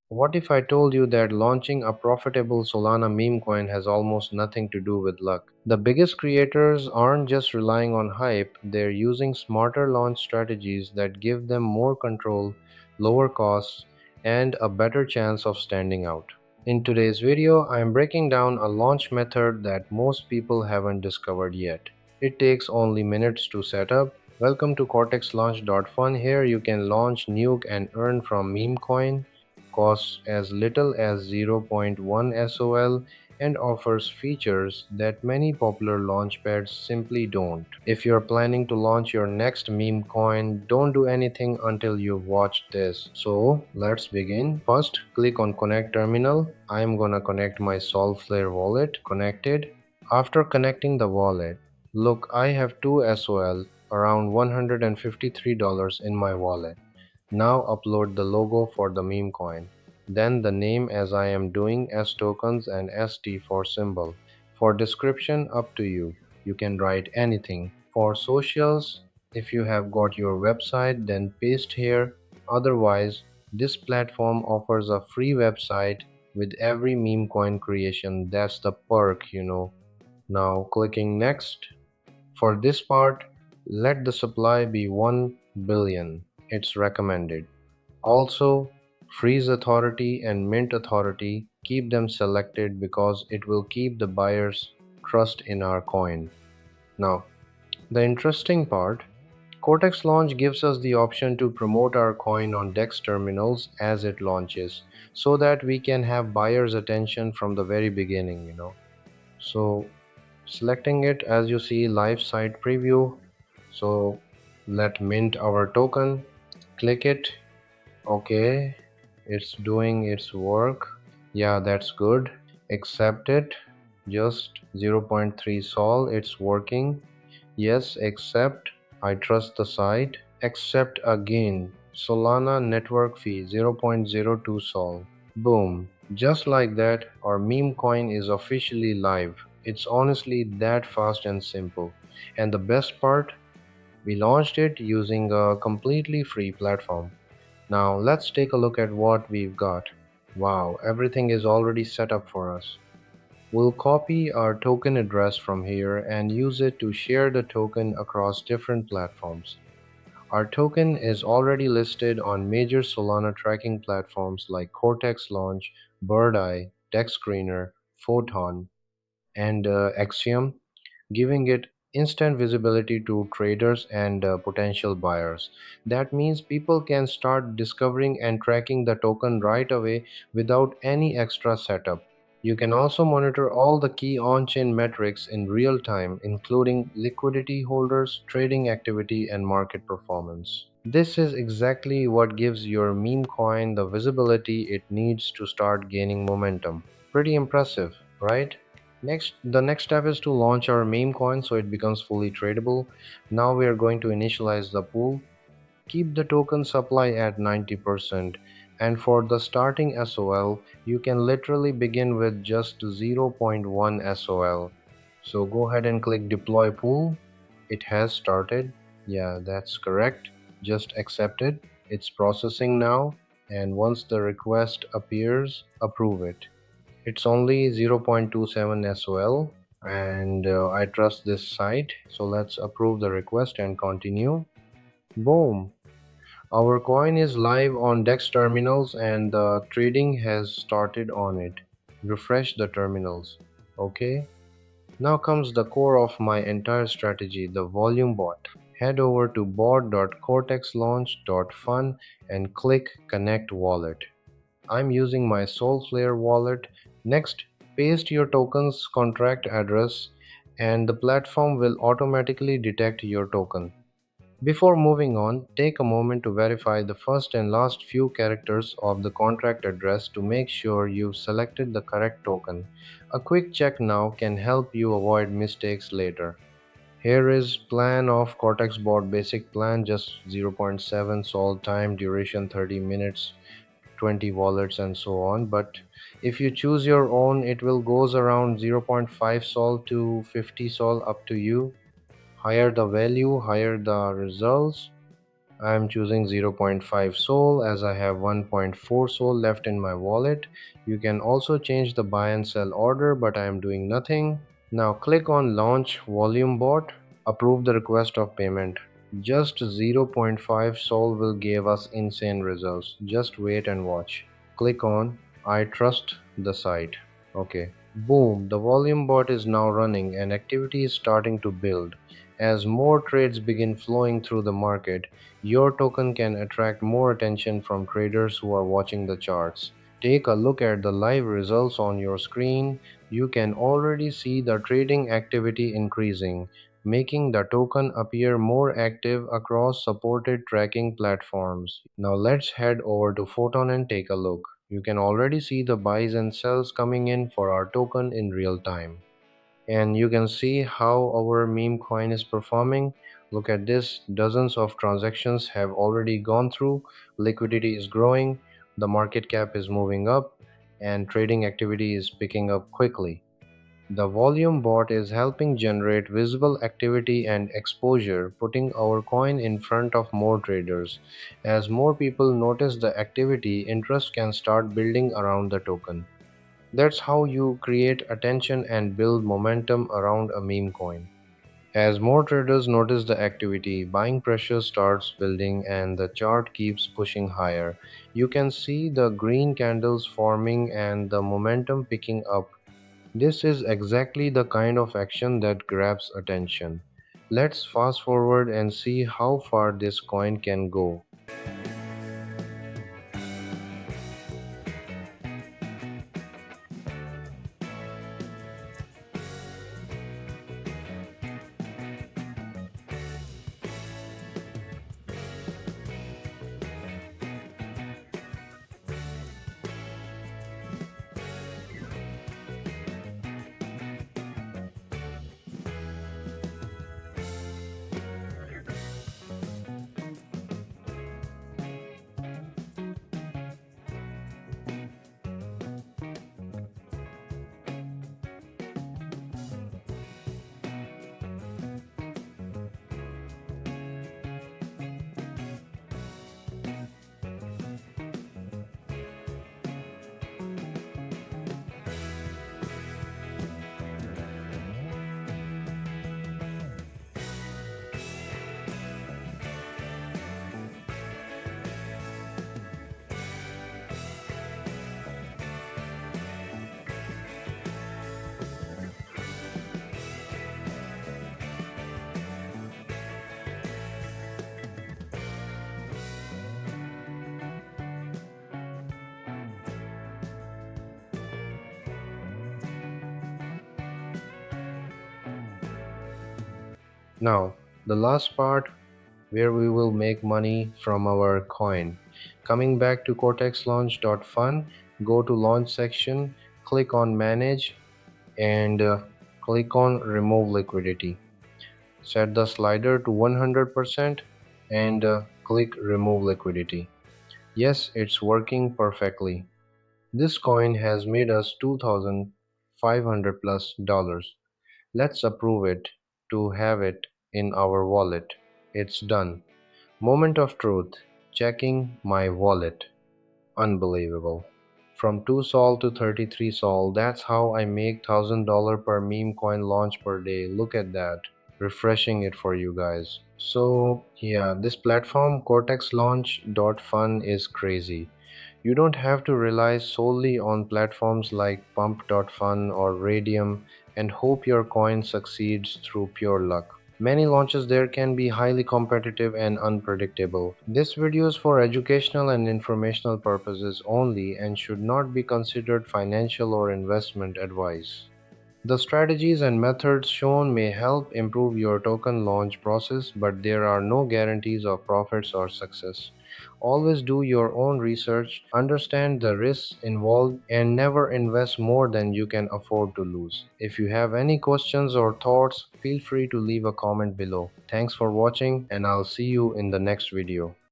What if I told you that launching a profitable Solana meme coin has almost nothing to do with luck? The biggest creators aren't just relying on hype, they're using smarter launch strategies that give them more control, lower costs, and a better chance of standing out. In today's video, I am breaking down a launch method that most people haven't discovered yet. It takes only minutes to set up. Welcome to Cortex Launch.Fun. Here you can launch, nuke, and earn from Memecoin. Costs as little as zero point 0.1 SOL and offers features that many popular launchpads simply don't. If you're planning to launch your next meme coin, don't do anything until you've watched this. So let's begin. First, click on Connect Terminal. I'm gonna connect my Solflare wallet. Connected. After connecting the wallet, look, I have 2 SOL, around $153 in my wallet. Now upload the logo for the meme coin. Then the name as I am doing, S tokens and ST for symbol. For description, up to you. You can write anything. For socials, if you have got your website, then paste here. Otherwise, this platform offers a free website with every meme coin creation. That's the perk. Now clicking next. For this part, let the supply be 1 billion. It's recommended. Also, freeze authority and mint authority, keep them selected because it will keep the buyers' trust in our coin. Now, the interesting part, Cortex Launch gives us the option to promote our coin on DEX terminals as it launches so that we can have buyers' attention from the very beginning. So, selecting it, as you see, live site preview. So, let mint our token, click it. Okay, it's doing its work. Yeah, that's good. Accept it. Just 0.3 sol. It's working. Yes, accept. I trust the site. Accept again. Solana network fee 0.02 sol. Boom. Just like that, our meme coin is officially live. It's honestly that fast and simple. And the best part, we launched it using a completely free platform. Now let's take a look at what we've got. Wow, everything is already set up for us. We'll copy our token address from here and use it to share the token across different platforms. Our token is already listed on major Solana tracking platforms like Cortex Launch, Birdeye, DexScreener, Photon, and Axiom, giving it instant visibility to traders and potential buyers. That means people can start discovering and tracking the token right away without any extra setup. You can also monitor all the key on-chain metrics in real time, including liquidity holders, trading activity, and market performance. This is exactly what gives your meme coin the visibility it needs to start gaining momentum. Pretty impressive, right? The next step is to launch our meme coin so it becomes fully tradable. Now we are going to initialize the pool. Keep the token supply at 90%. And for the starting SOL, you can literally begin with just zero point 0.1 SOL. So go ahead and click deploy pool. It has started. Yeah, that's correct. Just accept it. It's processing now. And once the request appears, approve it. It's only 0.27 SOL and I trust this site. So let's approve the request and continue. Boom! Our coin is live on DEX terminals and the trading has started on it. Refresh the terminals. Okay. Now comes the core of my entire strategy, the volume bot. Head over to bot.cortexlaunch.fun and click Connect Wallet. I'm using my Solflare wallet. Next, paste your token's contract address and the platform will automatically detect your token. Before moving on, take a moment to verify the first and last few characters of the contract address to make sure you've selected the correct token. A quick check now can help you avoid mistakes later. Here is plan of Cortex bot basic plan, just 0.7 sol, time duration 30 minutes, 20 wallets and so on. But if you choose your own, it will goes around 0.5 sol to 50 sol, up to you. Higher the value, higher the results. I am choosing 0.5 Sol as I have 1.4 Sol left in my wallet. You can also change the buy and sell order, but I am doing nothing. Now click on Launch Volume Bot. Approve the request of payment. Just 0.5 Sol will give us insane results. Just wait and watch. Click on I trust the site. Okay. Boom, the volume bot is now running and activity is starting to build. As more trades begin flowing through the market, your token can attract more attention from traders who are watching the charts. Take a look at the live results on your screen. You can already see the trading activity increasing, making the token appear more active across supported tracking platforms. Now let's head over to Photon and take a look. You can already see the buys and sells coming in for our token in real time. And you can see how our meme coin is performing. Look at this, dozens of transactions have already gone through, liquidity is growing, the market cap is moving up, and trading activity is picking up quickly. The volume bot is helping generate visible activity and exposure, putting our coin in front of more traders. As more people notice the activity, interest can start building around the token. That's how you create attention and build momentum around a meme coin. As more traders notice the activity, buying pressure starts building and the chart keeps pushing higher. You can see the green candles forming and the momentum picking up. This is exactly the kind of action that grabs attention. Let's fast forward and see how far this coin can go. Now, the last part where we will make money from our coin. Coming back to cortexlaunch.fun, go to launch section, click on manage and click on remove liquidity. Set the slider to 100% and click remove liquidity. Yes, it's working perfectly. This coin has made us 2,500 plus dollars. Let's approve it to have it in our wallet. It's done. Moment of truth. Checking my wallet. Unbelievable. From 2 sol to 33 sol, that's how I make $1,000 per meme coin launch per day. Look at that. Refreshing it for you guys. So, yeah, this platform cortexlaunch.fun is crazy. You don't have to rely solely on platforms like Pump.Fun or Radium and hope your coin succeeds through pure luck. Many launches there can be highly competitive and unpredictable. This video is for educational and informational purposes only and should not be considered financial or investment advice. The strategies and methods shown may help improve your token launch process, but there are no guarantees of profits or success. Always do your own research, understand the risks involved, and never invest more than you can afford to lose. If you have any questions or thoughts, feel free to leave a comment below. Thanks for watching, and I'll see you in the next video.